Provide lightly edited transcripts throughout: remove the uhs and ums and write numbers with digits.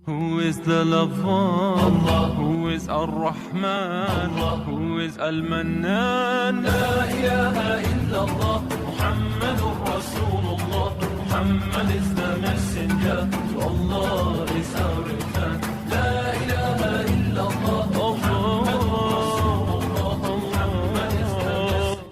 Who is the Love-One? Who is Ar-Rahman? Who is Al-Mannan? La ilaha illallah, Muhammadur Rasulullah. Muhammad is the messenger, to Allah is our return. La ilaha illallah, Muhammadur Rasulullah. Muhammad is the messenger.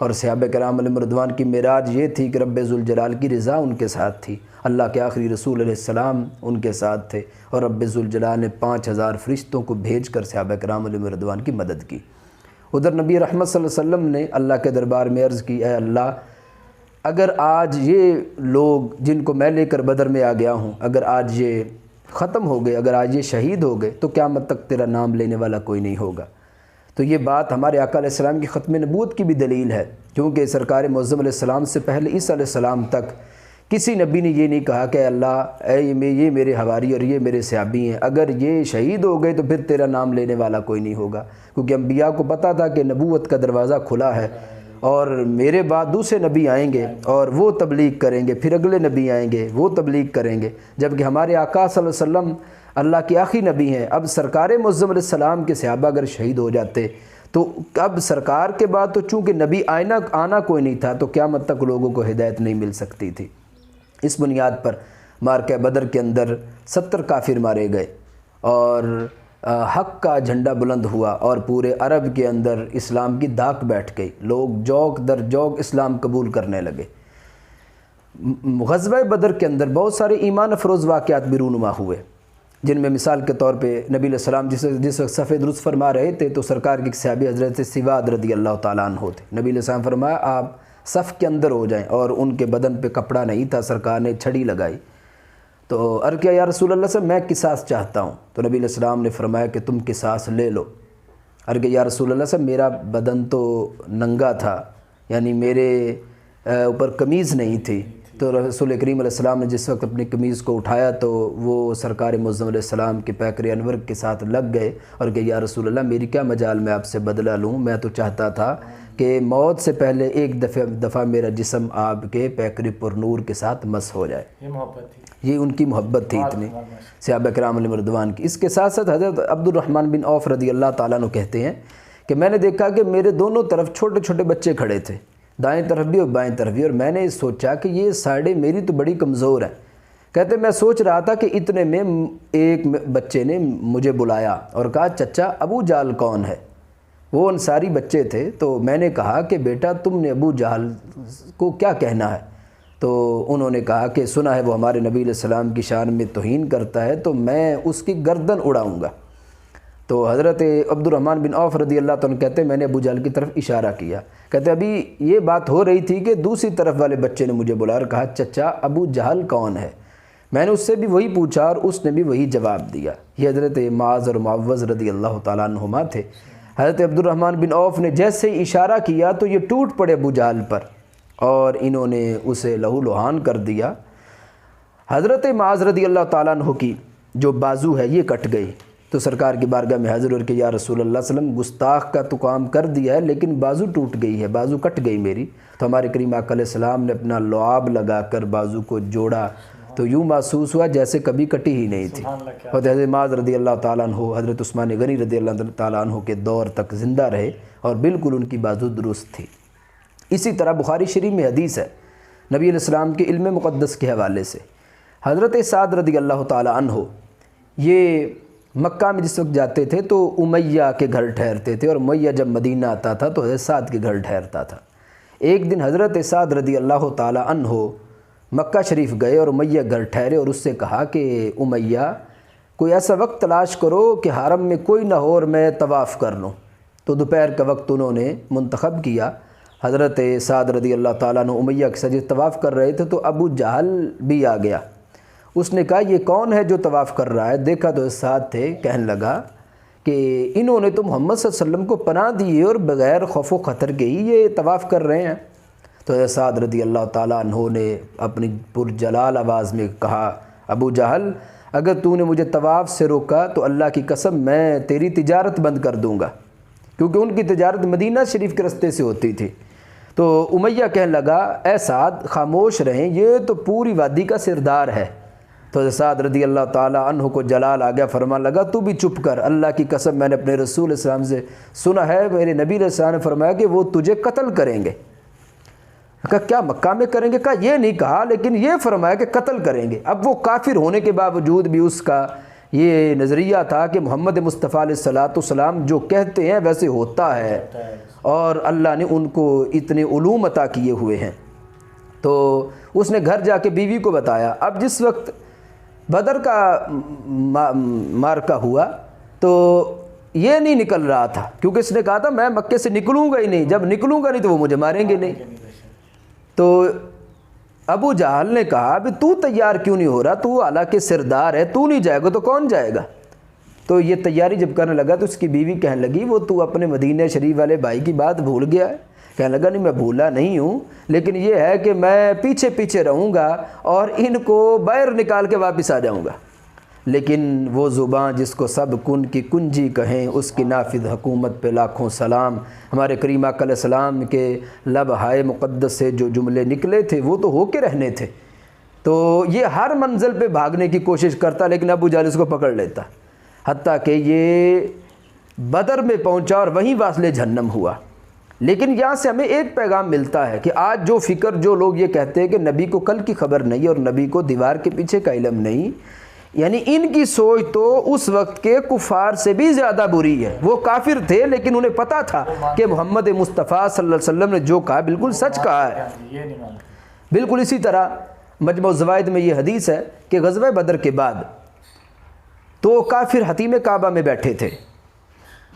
اور صحابہ کرام علیہم رضوان کی معراج یہ تھی کہ رب ذوالجلال کی رضا ان کے ساتھ تھی، اللہ کے آخری رسول علیہ السلام ان کے ساتھ تھے، اور رب ذوالجلال نے 5000 فرشتوں کو بھیج کر صحابہ کرام علیہم رضوان کی مدد کی۔ ادھر نبی رحمت صلی اللہ علیہ وسلم نے اللہ کے دربار میں عرض کی، اے اللہ اگر آج یہ لوگ جن کو میں لے کر بدر میں آ گیا ہوں، اگر آج یہ ختم ہو گئے، اگر آج یہ شہید ہو گئے تو قیامت تک تیرا نام لینے والا کوئی نہیں ہوگا۔ تو یہ بات ہمارے آقا علیہ السلام کی ختم نبوت کی بھی دلیل ہے، کیونکہ سرکار معظم علیہ السلام سے پہلے عیسیٰ علیہ السلام تک کسی نبی نے یہ نہیں کہا کہ اللہ اے یہ میرے حواری اور یہ میرے صحابی ہیں، اگر یہ شہید ہو گئے تو پھر تیرا نام لینے والا کوئی نہیں ہوگا، کیونکہ انبیاء کو پتہ تھا کہ نبوت کا دروازہ کھلا ہے اور میرے بعد دوسرے نبی آئیں گے اور وہ تبلیغ کریں گے، پھر اگلے نبی آئیں گے وہ تبلیغ کریں گے، جبکہ ہمارے آقا صلی اللہ علیہ وسلم اللہ کے آخری نبی ہیں۔ اب سرکار معظم علیہ السلام کے صحابہ اگر شہید ہو جاتے تو اب سرکار کے بعد تو چونکہ نبی آنا کوئی نہیں تھا، تو قیامت تک لوگوں کو ہدایت نہیں مل سکتی تھی۔ اس بنیاد پر معرکہ بدر کے اندر 70 کافر مارے گئے اور حق کا جھنڈا بلند ہوا، اور پورے عرب کے اندر اسلام کی دھاک بیٹھ گئی، لوگ جوک در جوک اسلام قبول کرنے لگے۔ غزوہ بدر کے اندر بہت سارے ایمان افروز واقعات بھی رونما ہوئے، جن میں مثال کے طور پہ نبی علیہ السلام جس وقت صف درست فرما رہے تھے تو سرکار کے صحابی حضرت سواد رضی اللہ تعالیٰ عنہ تھے۔ نبی علیہ السلام فرمایا آپ صف کے اندر ہو جائیں، اور ان کے بدن پہ کپڑا نہیں تھا، سرکار نے چھڑی لگائی تو عرض کیا یا رسول اللہ سے میں قصاص چاہتا ہوں، تو نبی علیہ السلام نے فرمایا کہ تم قصاص لے لو۔ عرض کیا یا رسول اللہ سے میرا بدن تو ننگا تھا، یعنی میرے اوپر قمیض نہیں تھی، تو رسول کریم علیہ السلام نے جس وقت اپنی قمیض کو اٹھایا تو وہ سرکار معظم علیہ السلام کے پیکر انور کے ساتھ لگ گئے اور کہ یا رسول اللہ میری کیا مجال میں آپ سے بدلہ لوں، میں تو چاہتا تھا کہ موت سے پہلے ایک دفعہ میرا جسم آپ کے پیکر پر نور کے ساتھ مس ہو جائے۔ یہ محبت تھی، یہ ان کی محبت تھی اتنی صحابہ کرام علیہم رضوان کی۔ اس کے ساتھ ساتھ حضرت عبد الرحمن بن عوف رضی اللہ تعالیٰ عنہ کہتے ہیں کہ میں نے دیکھا کہ میرے دونوں طرف چھوٹے چھوٹے بچے کھڑے تھے، دائیں طرف بھی اور بائیں طرف بھی، اور میں نے سوچا کہ یہ ساڑھیں میری تو بڑی کمزور ہیں۔ کہتے میں سوچ رہا تھا کہ اتنے میں ایک بچے نے مجھے بلایا اور کہا چچا ابو جہل کون ہے؟ وہ انصاری بچے تھے، تو میں نے کہا کہ بیٹا تم نے ابو جہل کو کیا کہنا ہے؟ تو انہوں نے کہا کہ سنا ہے وہ ہمارے نبی علیہ السلام کی شان میں توہین کرتا ہے، تو میں اس کی گردن اڑاؤں گا۔ تو حضرت عبد الرحمن بن عوف رضی اللہ عنہ کہتے ہیں میں نے ابو جہل کی طرف اشارہ کیا، کہتے ابھی یہ بات ہو رہی تھی کہ دوسری طرف والے بچے نے مجھے بلایا اور کہا چچا ابو جہل کون ہے؟ میں نے اس سے بھی وہی پوچھا اور اس نے بھی وہی جواب دیا۔ یہ حضرت معاذ اور معوذ رضی اللہ تعالیٰ عنہما تھے۔ حضرت عبد الرحمن بن عوف نے جیسے ہی اشارہ کیا تو یہ ٹوٹ پڑے ابو جہل پر اور انہوں نے اسے لہو لہان کر دیا۔ حضرت معاذ رضی اللہ تعالیٰ عنہ کی جو بازو ہے یہ کٹ گئی، تو سرکار کی بارگاہ میں حاضر اور کہ یا رسول اللہ صلی اللہ علیہ وسلم گستاخ کا تو کام کر دیا ہے لیکن بازو ٹوٹ گئی ہے، بازو کٹ گئی میری۔ تو ہمارے کریم آقا علیہ السلام نے اپنا لعاب لگا کر بازو کو جوڑا تو یوں محسوس ہوا جیسے کبھی کٹی ہی نہیں تھی۔ اور حضرت معاذ رضی اللہ تعالیٰ عنہ حضرت عثمان غنی رضی اللہ تعالیٰ عنہ کے دور تک زندہ رہے اور بالکل ان کی بازو درست تھی۔ اسی طرح بخاری شریف میں حدیث ہے نبی علیہ السلام کے علم مقدس کے حوالے سے، حضرت سعد رضی اللہ تعالیٰ عنہ یہ مکہ میں جس وقت جاتے تھے تو امیہ کے گھر ٹھہرتے تھے، اور امیہ جب مدینہ آتا تھا تو حضرت سعد کے گھر ٹھہرتا تھا۔ ایک دن حضرت سعد رضی اللہ تعالیٰ عنہ مکہ شریف گئے اور امیہ گھر ٹھہرے اور اس سے کہا کہ امیہ کوئی ایسا وقت تلاش کرو کہ حرم میں کوئی نہ ہو اور میں طواف کر لوں۔ تو دوپہر کا وقت انہوں نے منتخب کیا۔ حضرت سعد رضی اللہ تعالیٰ عنہ امیہ کے ساتھ طواف کر رہے تھے تو ابو جہل بھی آ گیا۔ اس نے کہا یہ کون ہے جو طواف کر رہا ہے؟ دیکھا تو ساتھ تھے، کہنے لگا کہ انہوں نے تو محمد صلی اللہ علیہ وسلم کو پناہ دی اور بغیر خوف و خطر کے ہی یہ طواف کر رہے ہیں۔ تو حضرت سعد رضی اللہ تعالیٰ عنہ نے اپنی پرجلال آواز میں کہا ابو جہل اگر تو نے مجھے طواف سے روکا تو اللہ کی قسم میں تیری تجارت بند کر دوں گا، کیونکہ ان کی تجارت مدینہ شریف کے راستے سے ہوتی تھی۔ تو امیہ کہنے لگا اے سعد خاموش رہیں، یہ تو پوری وادی کا سردار ہے۔ تو سعد رضی اللہ تعالیٰ عنہ کو جلال آ گیا، فرمان لگا تو بھی چپ کر، اللہ کی قسم میں نے اپنے رسول علیہ السلام سے سنا ہے، میرے نبی علیہ السلام نے فرمایا کہ وہ تجھے قتل کریں گے۔ کہا کیا مکہ میں کریں گے؟ کہا یہ نہیں کہا لیکن یہ فرمایا کہ قتل کریں گے۔ اب وہ کافر ہونے کے باوجود بھی اس کا یہ نظریہ تھا کہ محمد مصطفیٰ علیہ الصلوۃ والسلام جو کہتے ہیں ویسے ہوتا ہے، اور اللہ نے ان کو اتنے علوم عطا کیے ہوئے ہیں۔ تو اس نے گھر جا کے بیوی کو بتایا۔ اب جس وقت بدر کا مارکہ ہوا تو یہ نہیں نکل رہا تھا، کیونکہ اس نے کہا تھا میں مکے سے نکلوں گا ہی نہیں، جب نکلوں گا نہیں تو وہ مجھے ماریں گے نہیں۔ تو ابو جہل نے کہا ابھی تو تیار کیوں نہیں ہو رہا، تو حالانکہ سردار ہے، تو نہیں جائے گا تو کون جائے گا؟ تو یہ تیاری جب کرنے لگا تو اس کی بیوی کہنے لگی وہ تو اپنے مدینہ شریف والے بھائی کی بات بھول گیا ہے؟ کہنے لگا نہیں میں بھولا نہیں ہوں، لیکن یہ ہے کہ میں پیچھے پیچھے رہوں گا اور ان کو باہر نکال کے واپس آ جاؤں گا، لیکن وہ زبان جس کو سب کن کی کنجی کہیں اس کی نافذ حکومت پہ لاکھوں سلام۔ ہمارے کریم آقا علیہ السلام کے لب ہائے مقدس سے جو جملے نکلے تھے وہ تو ہو کے رہنے تھے۔ تو یہ ہر منزل پہ بھاگنے کی کوشش کرتا، لیکن ابو جہل اس کو پکڑ لیتا، حتیٰ کہ یہ بدر میں پہنچا اور وہیں واصل جہنم ہوا۔ لیکن یہاں سے ہمیں ایک پیغام ملتا ہے کہ آج جو فکر جو لوگ یہ کہتے ہیں کہ نبی کو کل کی خبر نہیں اور نبی کو دیوار کے پیچھے کا علم نہیں، یعنی ان کی سوچ تو اس وقت کے کفار سے بھی زیادہ بری ہے۔ وہ کافر تھے لیکن انہیں پتہ تھا کہ محمد مصطفیٰ صلی اللہ علیہ وسلم نے جو کہا بالکل سچ کہا ہے۔ بالکل اسی طرح مجمع الزوائد میں یہ حدیث ہے کہ غزوہ بدر کے بعد تو کافر حتیم کعبہ میں بیٹھے تھے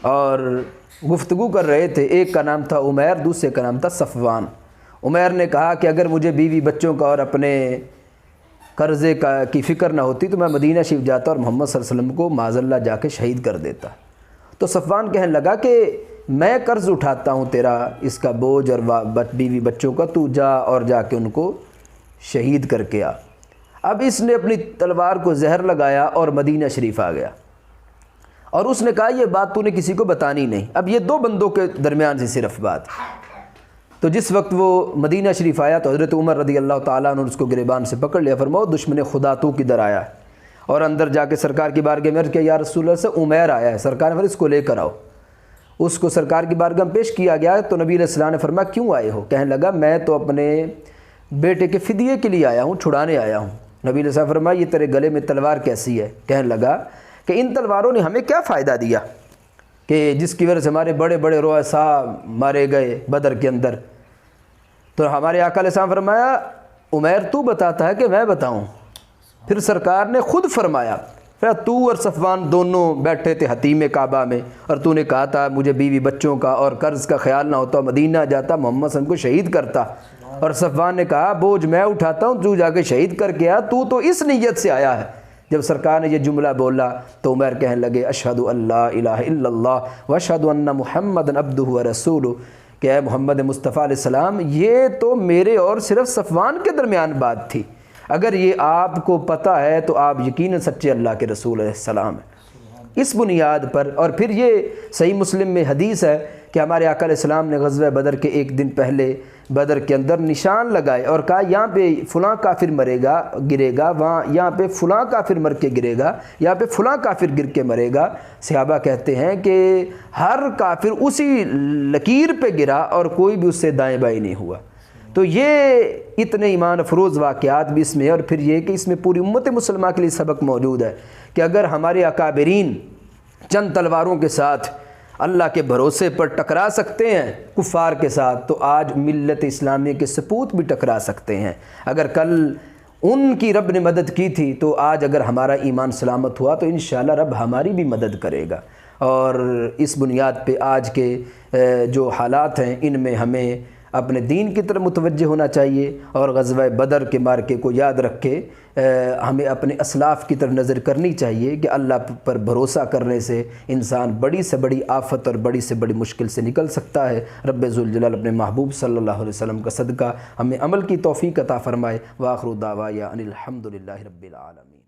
اور گفتگو کر رہے تھے۔ ایک کا نام تھا عمیر، دوسرے کا نام تھا صفوان۔ عمیر نے کہا کہ اگر مجھے بیوی بچوں کا اور اپنے قرضے کی فکر نہ ہوتی تو میں مدینہ شریف جاتا اور محمد صلی اللہ علیہ وسلم کو معاذ اللہ جا کے شہید کر دیتا۔ تو صفوان کہنے لگا کہ میں قرض اٹھاتا ہوں تیرا اس کا بوجھ اور بیوی بچوں کا، تو جا اور جا کے ان کو شہید کر کے آ۔ اب اس نے اپنی تلوار کو زہر لگایا اور مدینہ شریف آ گیا، اور اس نے کہا یہ بات تو نے کسی کو بتانی نہیں۔ اب یہ دو بندوں کے درمیان سے صرف بات۔ تو جس وقت وہ مدینہ شریف آیا تو حضرت عمر رضی اللہ تعالیٰ عنہ نے اس کو گریبان سے پکڑ لیا، فرماؤ دشمن خدا تو کدھر آیا ہے؟ اور اندر جا کے سرکار کی بارگاہ میں عرض کیا یا رسول اللہ سے عمیر آیا ہے۔ سرکار نے فرمایا اس کو لے کر آؤ۔ اس کو سرکار کی بارگاہ میں پیش کیا گیا تو نبی علیہ السلام نے فرمایا کیوں آئے ہو؟ کہنے لگا میں تو اپنے بیٹے کے فدیے کے لیے آیا ہوں، چھڑانے آیا ہوں۔ نبی علیہ السلام نے فرمایا یہ تیرے گلے میں تلوار کیسی ہے؟ کہنے لگا کہ ان تلواروں نے ہمیں کیا فائدہ دیا کہ جس کی وجہ سے ہمارے بڑے بڑے رؤساء مارے گئے بدر کے اندر؟ تو ہمارے آقا علیہ السلام فرمایا عمیر تو بتاتا ہے کہ میں بتاؤں؟ پھر سرکار نے خود فرمایا تو اور صفوان دونوں بیٹھے تھے حتیم کعبہ میں، اور تو نے کہا تھا مجھے بیوی بچوں کا اور قرض کا خیال نہ ہوتا، مدینہ جاتا محمد صلی اللہ علیہ وسلم کو شہید کرتا۔ اور صفوان نے کہا بوجھ میں اٹھاتا ہوں، تو جا کے شہید کر کے آ، تو اس نیت سے آیا ہے۔ جب سرکار نے یہ جملہ بولا تو عمیر کہنے لگے اشہد ان لا الہ الا اللہ واشہد ان محمد عبدہ ورسولہ، کہ اے محمد مصطفیٰ علیہ السلام یہ تو میرے اور صرف صفوان کے درمیان بات تھی، اگر یہ آپ کو پتہ ہے تو آپ یقیناً سچے اللہ کے رسول علیہ السلام ہیں۔ اس بنیاد پر، اور پھر یہ صحیح مسلم میں حدیث ہے کہ ہمارے آقا علیہ السلام نے غزوہ بدر کے ایک دن پہلے بدر کے اندر نشان لگائے اور کہا یہاں پہ فلاں کافر مرے گا گرے گا، وہاں یہاں پہ فلاں کافر مر کے گرے گا، یہاں پہ فلاں کافر گر کے مرے گا۔ صحابہ کہتے ہیں کہ ہر کافر اسی لکیر پہ گرا اور کوئی بھی اس سے دائیں بائیں نہیں ہوا۔ تو یہ اتنے ایمان افروز واقعات بھی اس میں ہے، اور پھر یہ کہ اس میں پوری امت مسلمہ کے لیے سبق موجود ہے کہ اگر ہمارے اکابرین چند تلواروں کے ساتھ اللہ کے بھروسے پر ٹکرا سکتے ہیں کفار کے ساتھ، تو آج ملت اسلامی کے سپوت بھی ٹکرا سکتے ہیں۔ اگر کل ان کی رب نے مدد کی تھی تو آج اگر ہمارا ایمان سلامت ہوا تو انشاءاللہ رب ہماری بھی مدد کرے گا۔ اور اس بنیاد پہ آج کے جو حالات ہیں ان میں ہمیں اپنے دین کی طرف متوجہ ہونا چاہیے، اور غزوہ بدر کے مارکے کو یاد رکھ کے ہمیں اپنے اسلاف کی طرف نظر کرنی چاہیے کہ اللہ پر بھروسہ کرنے سے انسان بڑی سے بڑی آفت اور بڑی سے بڑی مشکل سے نکل سکتا ہے۔ رب ذوالجلال اپنے محبوب صلی اللہ علیہ وسلم کا صدقہ ہمیں عمل کی توفیق عطا فرمائے۔ وآخر دعوانا ان الحمد للہ رب العالمین۔